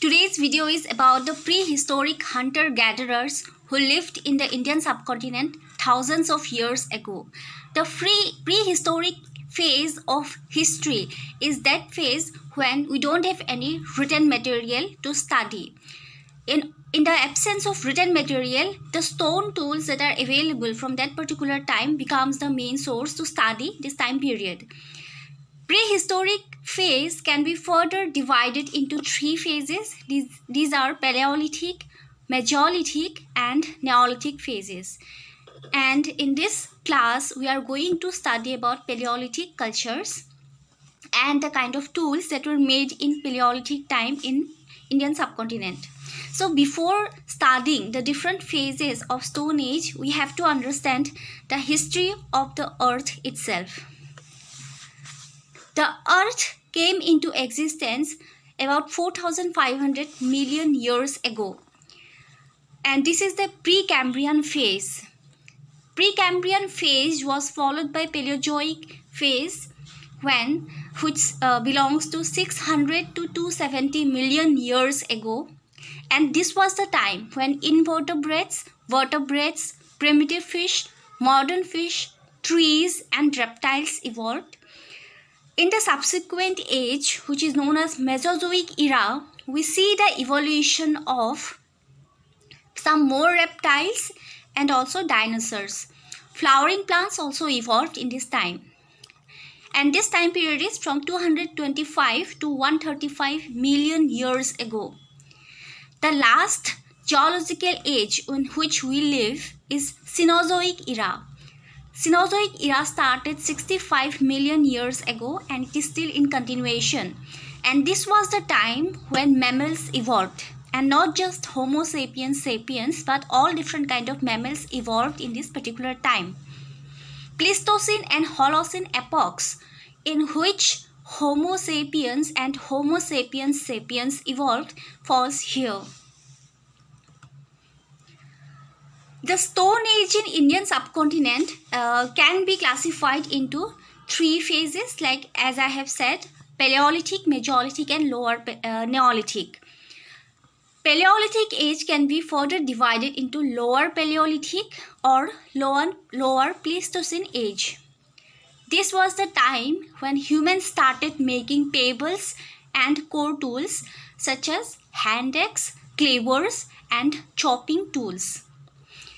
Today's video is about the prehistoric hunter-gatherers who lived in the Indian subcontinent thousands of years ago. The prehistoric phase of history is that phase when we don't have any written material to study. In the absence of written material, the stone tools that are available from that particular time becomes the main source to study this time period. Prehistoric phase can be further divided into three phases. These are Paleolithic, Mesolithic and Neolithic phases. And in this class, we are going to study about Paleolithic cultures and the kind of tools that were made in Paleolithic time in Indian subcontinent. So before studying the different phases of Stone Age, we have to understand the history of the earth itself. The earth came into existence about 4,500 million years ago. And this is the Precambrian phase. Precambrian phase was followed by Paleozoic phase which belongs to 600 to 270 million years ago. And this was the time when invertebrates, vertebrates, primitive fish, modern fish, trees and reptiles evolved. In the subsequent age, which is known as Mesozoic era, we see the evolution of some more reptiles and also dinosaurs. Flowering plants also evolved in this time. And this time period is from 225 to 135 million years ago. The last geological age in which we live is Cenozoic era. Cenozoic era started 65 million years ago and it is still in continuation. And this was the time when mammals evolved. And not just Homo sapiens sapiens, but all different kind of mammals evolved in this particular time. Pleistocene and Holocene epochs in which Homo sapiens and Homo sapiens sapiens evolved falls here. The Stone Age in Indian subcontinent can be classified into three phases, like as I have said, Paleolithic, Mesolithic and lower Neolithic. Paleolithic age can be further divided into lower Paleolithic or lower Pleistocene age. This was the time when humans started making pebbles and core tools such as hand axe, cleavers and chopping tools.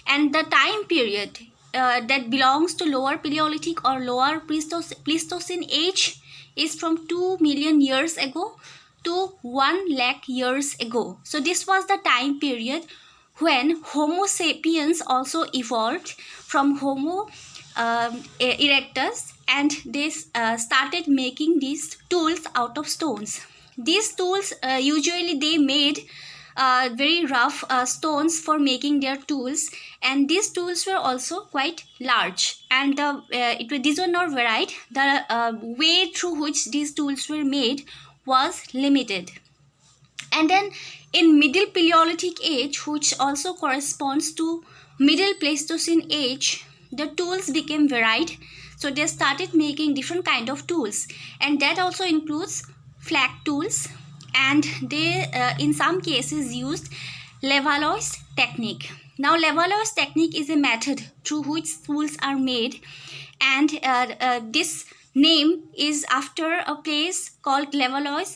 And the time period that belongs to lower Paleolithic or lower Pleistocene age is from 2 million years ago to 1 lakh years ago. So this was the time period when Homo sapiens also evolved from Homo erectus, and they started making these tools out of stones. These tools usually they made very rough stones for making their tools, and these tools were also quite large, and these were not varied. The way through which these tools were made was limited. And then in Middle Paleolithic age, which also corresponds to Middle Pleistocene age, the tools became varied, so they started making different kind of tools, and that also includes flake tools, and they in some cases used Levallois technique. Now Levallois technique is a method through which tools are made, and this name is after a place called Levallois,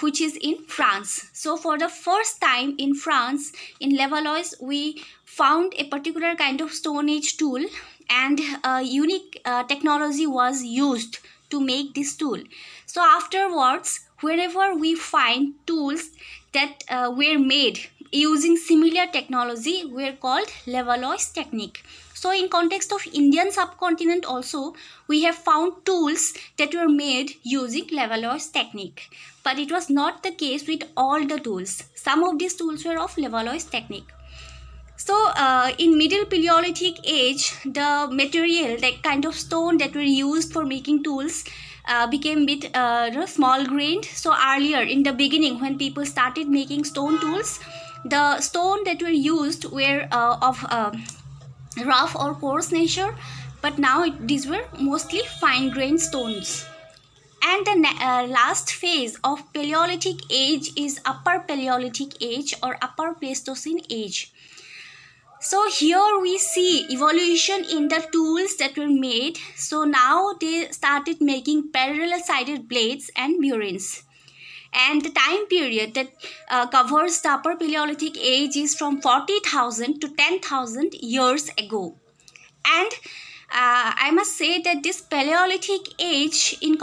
which is in France. So for the first time in France, in Levallois, we found a particular kind of Stone Age tool, and a unique technology was used to make this tool. So afterwards, wherever we find tools that were made using similar technology, were called Levallois technique. So in context of Indian subcontinent also, we have found tools that were made using Levallois technique. But it was not the case with all the tools. Some of these tools were of Levallois technique. So in Middle Paleolithic age, the material, the kind of stone that were used for making tools became bit small grained. So earlier in the beginning, when people started making stone tools, the stone that were used were of rough or coarse nature, but now these were mostly fine grained stones. And the last phase of Paleolithic age is Upper Paleolithic age or Upper Pleistocene age. So here we see evolution in the tools that were made. So now they started making parallel-sided blades and burins. And the time period that covers the Upper Paleolithic age is from 40,000 to 10,000 years ago. And I must say that this Paleolithic age in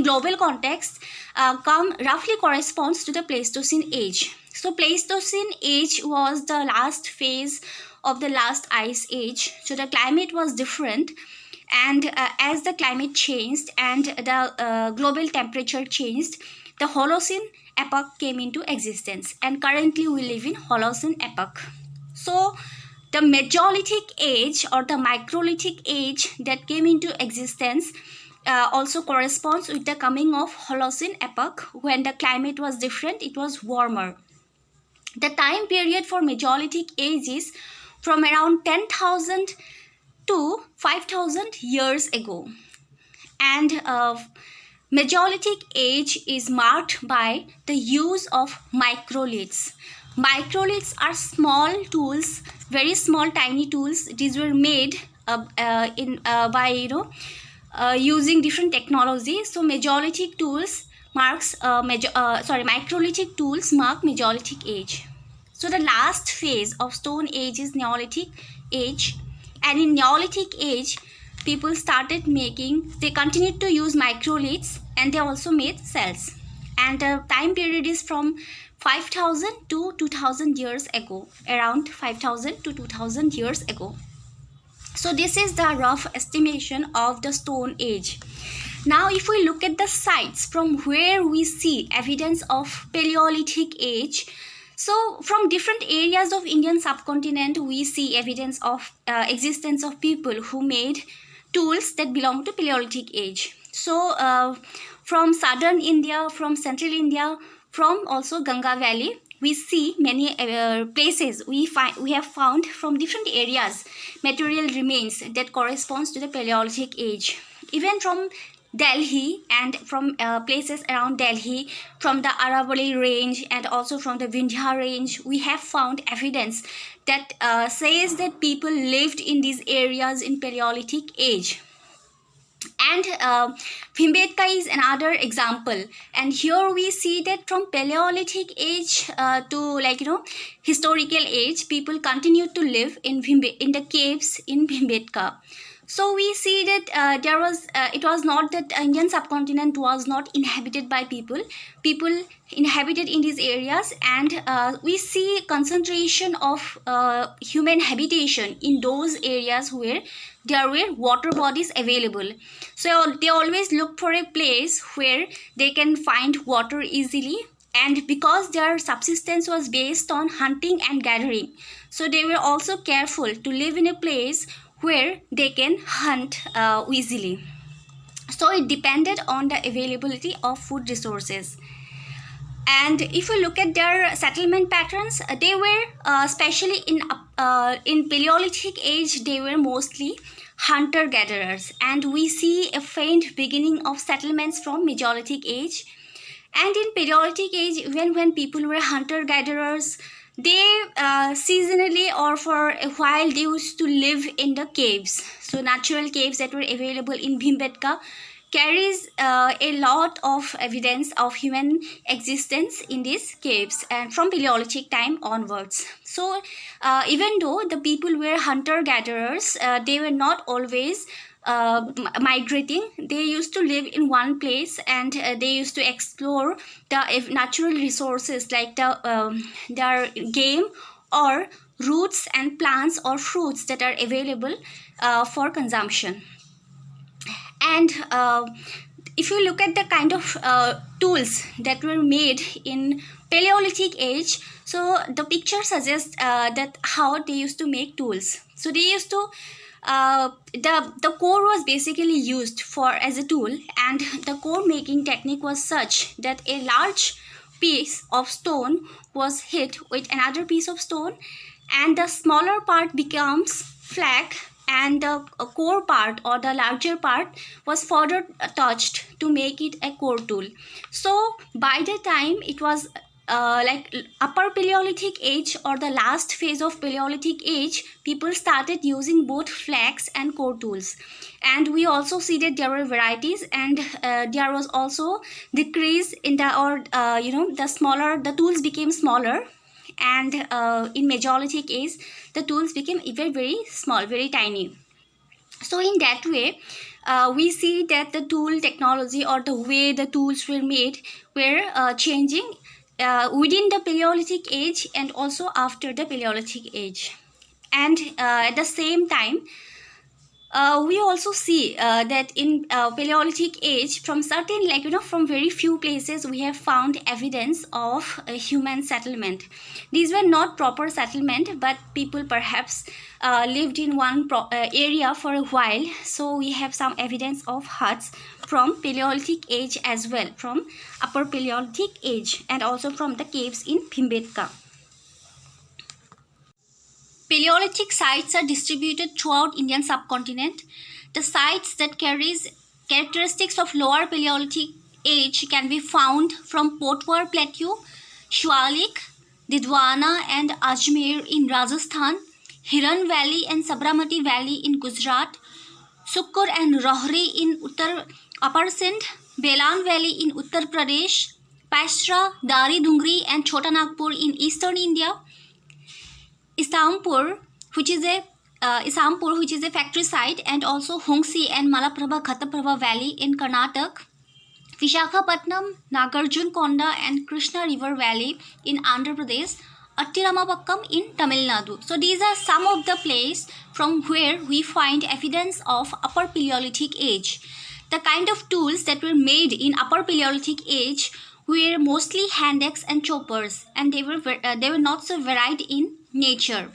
global context roughly corresponds to the Pleistocene age. So Pleistocene age was the last phase of the last ice age. So the climate was different, and as the climate changed and the global temperature changed, the Holocene epoch came into existence, and currently we live in Holocene epoch. So the Mesolithic age or the Microlithic age that came into existence also corresponds with the coming of Holocene epoch. When the climate was different, it was warmer. The time period for Mesolithic age is from around 10,000 to 5,000 years ago. And Mesolithic age is marked by the use of microliths. Microliths are small tools, very small tiny tools. These were made by using different technology. So Mesolithic tools microlithic tools mark Mesolithic age. So the last phase of Stone Age is Neolithic age, and in Neolithic age people they continued to use microliths, and they also made cells, and the time period is from 5,000 to 2,000 years ago, around 5,000 to 2,000 years ago. So this is the rough estimation of the Stone Age. Now if we look at the sites from where we see evidence of Paleolithic age, so from different areas of Indian subcontinent we see evidence of existence of people who made tools that belong to Paleolithic age. So from southern India, from central India, from also Ganga Valley, we see many places we have found from different areas material remains that corresponds to the Paleolithic age. Even from Delhi and from places around Delhi, from the Aravalli range and also from the Vindhya range, we have found evidence that says that people lived in these areas in Paleolithic age. And Bhimbetka is another example, and here we see that from Paleolithic age to historical age, people continued to live in the caves in Bhimbetka. So we see that it was not that Indian subcontinent was not inhabited by people. People inhabited in these areas, and we see concentration of human habitation in those areas where there were water bodies available. So they always look for a place where they can find water easily, and because their subsistence was based on hunting and gathering, so they were also careful to live in a place where they can hunt easily. So it depended on the availability of food resources. And if we look at their settlement patterns, they were especially in Paleolithic age, they were mostly hunter-gatherers, and we see a faint beginning of settlements from Mesolithic age. And in Paleolithic age, even when people were hunter-gatherers, they seasonally or for a while they used to live in the caves. So natural caves that were available in Bhimbetka carries a lot of evidence of human existence in these caves, and from Paleolithic time onwards. So even though the people were hunter-gatherers, they were not always migrating. They used to live in one place, and they used to explore the natural resources like their game or roots and plants or fruits that are available for consumption. And if you look at the kind of tools that were made in Paleolithic age, so the picture suggests that how they used to make tools. So they used to the core was basically used as a tool, and the core making technique was such that a large piece of stone was hit with another piece of stone, and the smaller part becomes flake, and the core part or the larger part was further touched to make it a core tool. So by the time it was like upper Paleolithic age or the last phase of Paleolithic age, people started using both flex and core tools. And we also see that there were varieties, and there was also decrease in the the tools became smaller, and in Mesolithic age the tools became very, very small, very tiny. So in that way, we see that the tool technology or the way the tools were made were changing within the Paleolithic age and also after the Paleolithic age. And at the same time, we also see that in Paleolithic age, from certain, from very few places, we have found evidence of human settlement. These were not proper settlement, but people perhaps lived in one area for a while. So we have some evidence of huts from Paleolithic age as well, from upper Paleolithic age, and also from the caves in Bhimbetka. Paleolithic sites are distributed throughout Indian subcontinent. The sites that carries characteristics of lower Paleolithic age can be found from Potwar Plateau, Shivalik, Didwana and Ajmer in Rajasthan, Hiran Valley and Sabramati Valley in Gujarat, Sukkur and Rohri in Upper Sindh, Belan Valley in Uttar Pradesh, Pashra, Dari Dungri and Chota Nagpur in eastern India, Isampur, which is a factory site, and also Hongsi and Malaprabha Ghatapratha Valley in Karnataka, Vishakhapatnam, Nagarjun Konda and Krishna River Valley in Andhra Pradesh, Attiramapakkam in Tamil Nadu. So these are some of the places from where we find evidence of Upper Paleolithic age. The kind of tools that were made in Upper Paleolithic age were mostly hand axe and choppers, and they were not so varied in nature.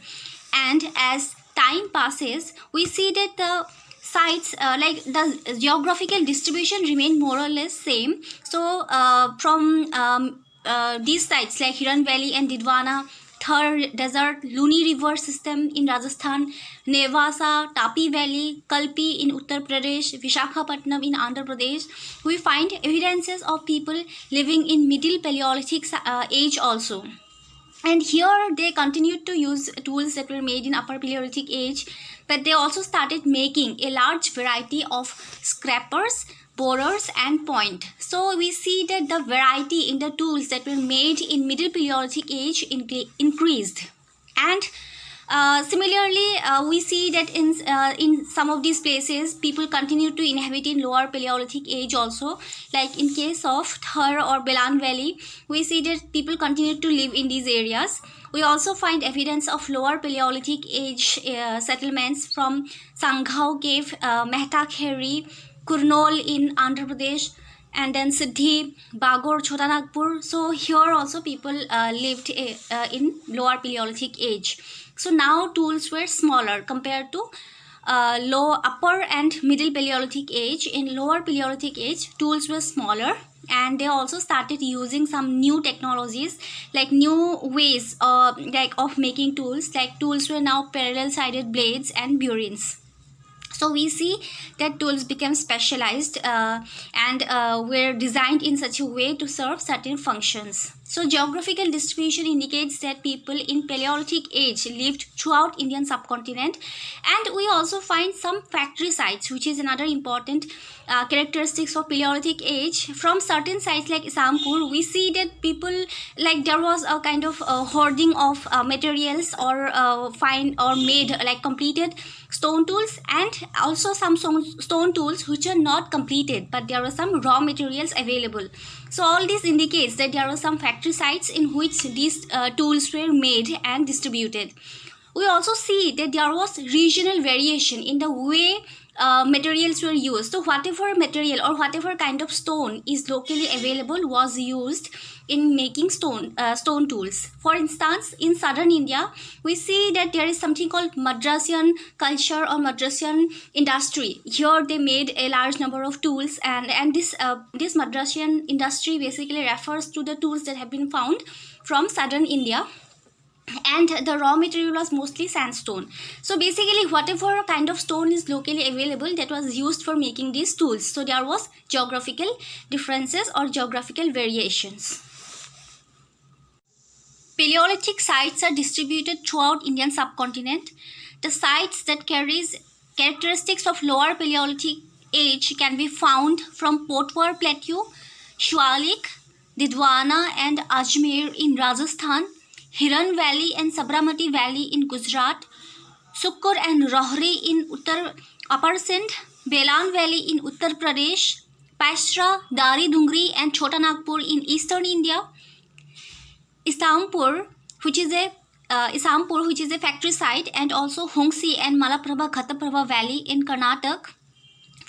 And as time passes, we see that the sites, the geographical distribution remain more or less same. So from these sites like Hiran Valley and Didwana, Thar Desert, Luni River system in Rajasthan, Nevasa, Tapi Valley, Kalpi in Uttar Pradesh, Vishakhapatnam in Andhra Pradesh, we find evidences of people living in Middle Paleolithic age also. And here they continued to use tools that were made in Upper Paleolithic age, but they also started making a large variety of scrapers, borers and point. So we see that the variety in the tools that were made in Middle Paleolithic age increased. And similarly, we see that in some of these places, people continue to inhabit in Lower Paleolithic age also. Like in case of Thar or Belan Valley, we see that people continue to live in these areas. We also find evidence of Lower Paleolithic age settlements from Sanghau Cave, Mehta Kheri, Kurnol in Andhra Pradesh, and then Siddhi, Bagor, Chota Nagpur. So here also people lived in Lower Paleolithic age. So now tools were smaller compared to upper and middle Paleolithic age. In Lower Paleolithic age, tools were smaller, and they also started using some new technologies, like new ways of making tools. Like tools were now parallel sided blades and burins. So we see that tools became specialized and were designed in such a way to serve certain functions. So geographical distribution indicates that people in Paleolithic age lived throughout Indian subcontinent, and we also find some factory sites, which is another important characteristics of Paleolithic age. From certain sites like Isampur, we see that people, like there was a kind of hoarding of materials or find or made completed stone tools, and also some stone tools which are not completed, but there were some raw materials available. So all this indicates that there were some factory sites in which these tools were made and distributed. We also see that there was regional variation in the way materials were used. So whatever material or whatever kind of stone is locally available was used in making stone tools. For instance, in southern India, we see that there is something called Madrasian culture or Madrasian industry. Here they made a large number of tools, and this Madrasian industry basically refers to the tools that have been found from southern India. and the raw material was mostly sandstone. So basically whatever kind of stone is locally available, that was used for making these tools. So there was geographical differences or geographical variations. Paleolithic sites are distributed throughout Indian subcontinent. The sites that carries characteristics of lower Paleolithic age can be found from Potwar Plateau, Shivalik, Didwana and Ajmer in Rajasthan, Hiran Valley and Sabramati Valley in Gujarat, Sukkur and Rohri in Upper Sindh, Belan Valley in Uttar Pradesh, Pashra, Dari Dungri and Chota Nagpur in eastern India, Isampur, which is a factory site, and also Hongsi and Malaprabha Ghattaprabha Valley in Karnataka,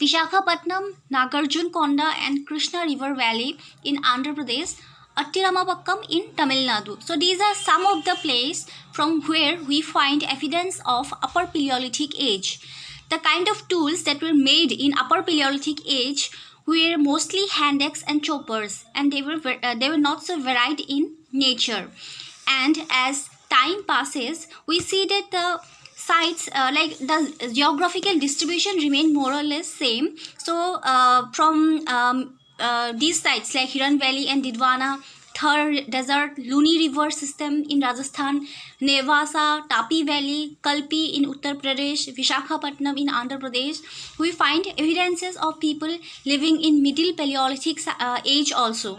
Vishakhapatnam, Nagarjun Konda and Krishna River Valley in Andhra Pradesh, Attiramapakkam in Tamil Nadu. So these are some of the places from where we find evidence of Upper Paleolithic age. The kind of tools that were made in Upper Paleolithic age were mostly hand axe and choppers, and they were not so varied in nature. And as time passes, we see that the sites like the geographical distribution remain more or less same. So from these sites like Hiran Valley and Didwana, Thar Desert, Luni River system in Rajasthan, Nevasa, Tapi Valley, Kalpi in Uttar Pradesh, Vishakhapatnam in Andhra Pradesh, we find evidences of people living in Middle Paleolithic age also.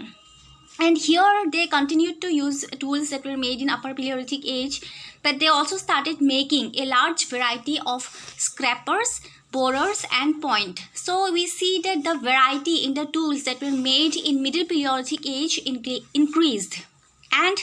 And here they continued to use tools that were made in Upper Paleolithic age, but they also started making a large variety of scrapers, borers and point. So we see that the variety in the tools that were made in Middle Paleolithic age increased. And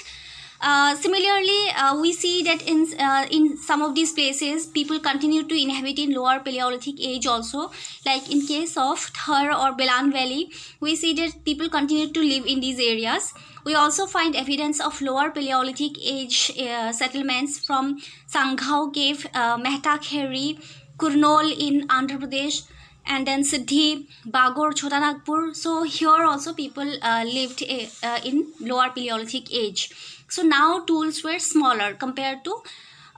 similarly, we see that in some of these places, people continue to inhabit in Lower Paleolithic age also. Like in case of Thar or Belan Valley, we see that people continue to live in these areas. We also find evidence of Lower Paleolithic age settlements from Sanghau Cave, Mehta Kheri, Kurnool in Andhra Pradesh, and then Siddhi, Bagor, Chota Nagpur. So here also people lived in Lower Paleolithic age. So now tools were smaller compared to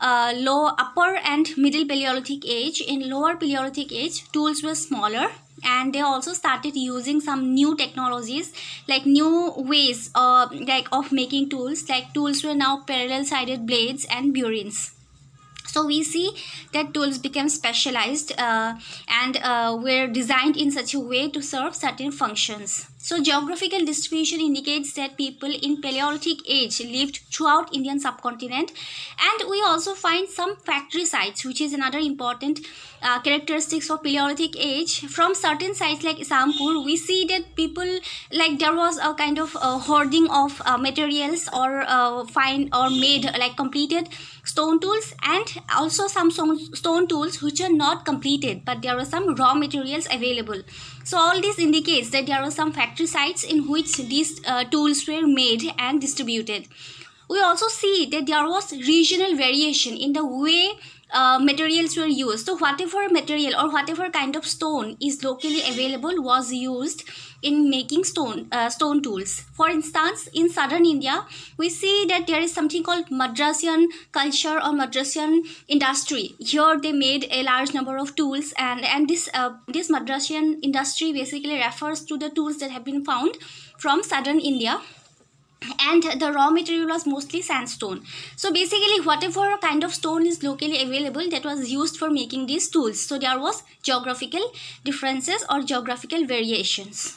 upper and middle Paleolithic age. In Lower Paleolithic age, tools were smaller, and they also started using some new technologies, like new ways of making tools. Like tools were now parallel sided blades and burins. So we see that tools became specialized and were designed in such a way to serve certain functions. So geographical distribution indicates that people in Paleolithic age lived throughout Indian subcontinent, and we also find some factory sites, which is another important characteristics of Paleolithic age. From certain sites like Isampur, we see that people, like there was a kind of hoarding of materials or made like completed stone tools, and also some stone tools which are not completed, but there were some raw materials available. So all this indicates that there were some factory sites in which these tools were made and distributed. We also see that there was regional variation in the way materials were used. So whatever material or whatever kind of stone is locally available was used in making stone tools. For instance, in southern India, we see that there is something called Madrasian culture or Madrasian industry. Here they made a large number of tools, and this Madrasian industry basically refers to the tools that have been found from southern India. And the raw material was mostly sandstone. So basically whatever kind of stone is locally available, that was used for making these tools. So there was geographical differences or geographical variations.